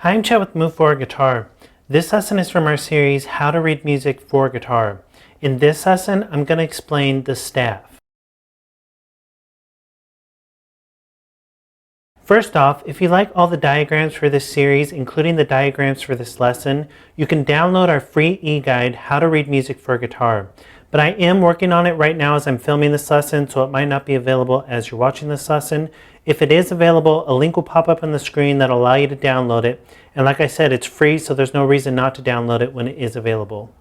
Hi, I'm Chad with Move For Guitar. This lesson is from our series, How to Read Music for Guitar. In this lesson, I'm going to explain the staff. First off, if you like all the diagrams for this series, including the diagrams for this lesson, you can download our free e-guide, How to Read Music for Guitar. But I am working on it right now as I'm filming this lesson, so it might not be available as you're watching this lesson. If it is available, a link will pop up on the screen that'll allow you to download it. And like I said, it's free, so there's no reason not to download it when it is available.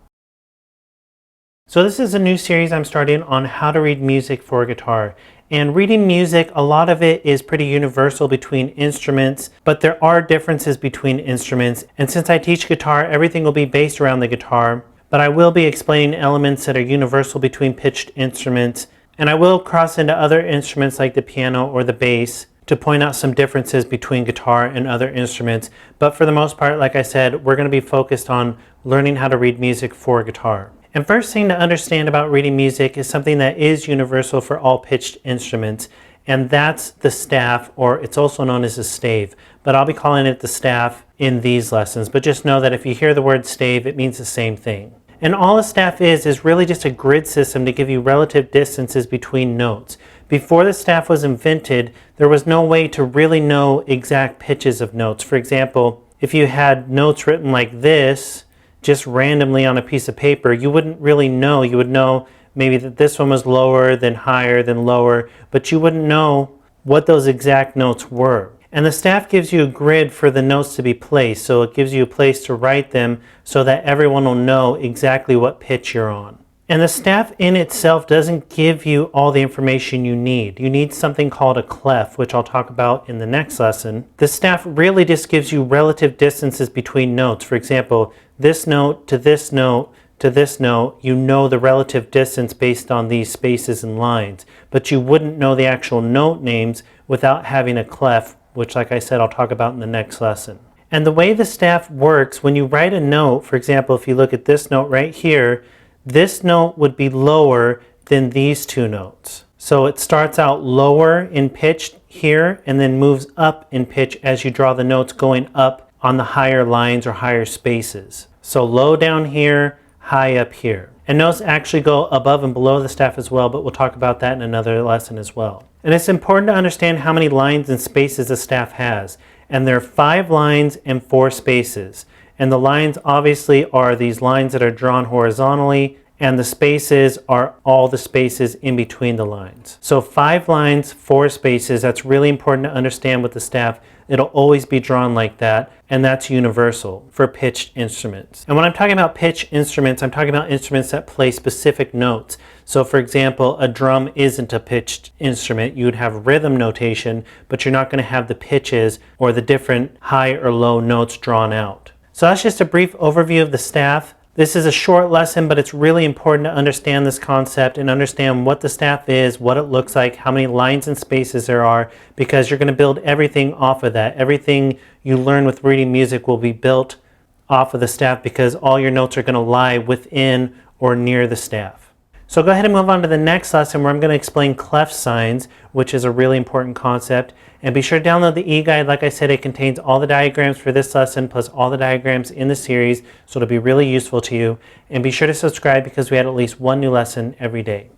So this is a new series I'm starting on how to read music for guitar. And reading music, a lot of it is pretty universal between instruments, but there are differences between instruments. And since I teach guitar, everything will be based around the guitar. But I will be explaining elements that are universal between pitched instruments. And I will cross into other instruments like the piano or the bass to point out some differences between guitar and other instruments. But for the most part, like I said, we're going to be focused on learning how to read music for guitar. And first thing to understand about reading music is something that is universal for all pitched instruments, and that's the staff, or it's also known as a stave. But I'll be calling it the staff in these lessons. But just know that if you hear the word stave, it means the same thing. And all a staff is really just a grid system to give you relative distances between notes. Before the staff was invented, there was no way to really know exact pitches of notes. For example, if you had notes written like this, just randomly on a piece of paper, you wouldn't really know. You would know maybe that this one was lower, then higher, then lower, but you wouldn't know what those exact notes were. And the staff gives you a grid for the notes to be placed, so it gives you a place to write them so that everyone will know exactly what pitch you're on. And the staff in itself doesn't give you all the information you need. You need something called a clef, which I'll talk about in the next lesson. The staff really just gives you relative distances between notes. For example, this note to this note to this note, you know the relative distance based on these spaces and lines, but you wouldn't know the actual note names without having a clef, which, like I said, I'll talk about in the next lesson. And the way the staff works, when you write a note, for example, if you look at this note right here, this note would be lower than these two notes. So it starts out lower in pitch here and then moves up in pitch as you draw the notes going up on the higher lines or higher spaces. So low down here, high up here. And notes actually go above and below the staff as well, but we'll talk about that in another lesson as well. And it's important to understand how many lines and spaces a staff has. And there are 5 lines and 4 spaces. And the lines obviously are these lines that are drawn horizontally, and the spaces are all the spaces in between the lines. So 5 lines, 4 spaces, that's really important to understand with the staff. It'll always be drawn like that, and that's universal for pitched instruments. And when I'm talking about pitched instruments, I'm talking about instruments that play specific notes. So for example, a drum isn't a pitched instrument. You would have rhythm notation, but you're not going to have the pitches or the different high or low notes drawn out. So that's just a brief overview of the staff. This is a short lesson, but it's really important to understand this concept and understand what the staff is, what it looks like, how many lines and spaces there are, because you're going to build everything off of that. Everything you learn with reading music will be built off of the staff because all your notes are going to lie within or near the staff. So go ahead and move on to the next lesson where I'm going to explain clef signs, which is a really important concept. And be sure to download the e-guide. Like I said, it contains all the diagrams for this lesson plus all the diagrams in the series, so it'll be really useful to you. And be sure to subscribe because we had at least one new lesson every day.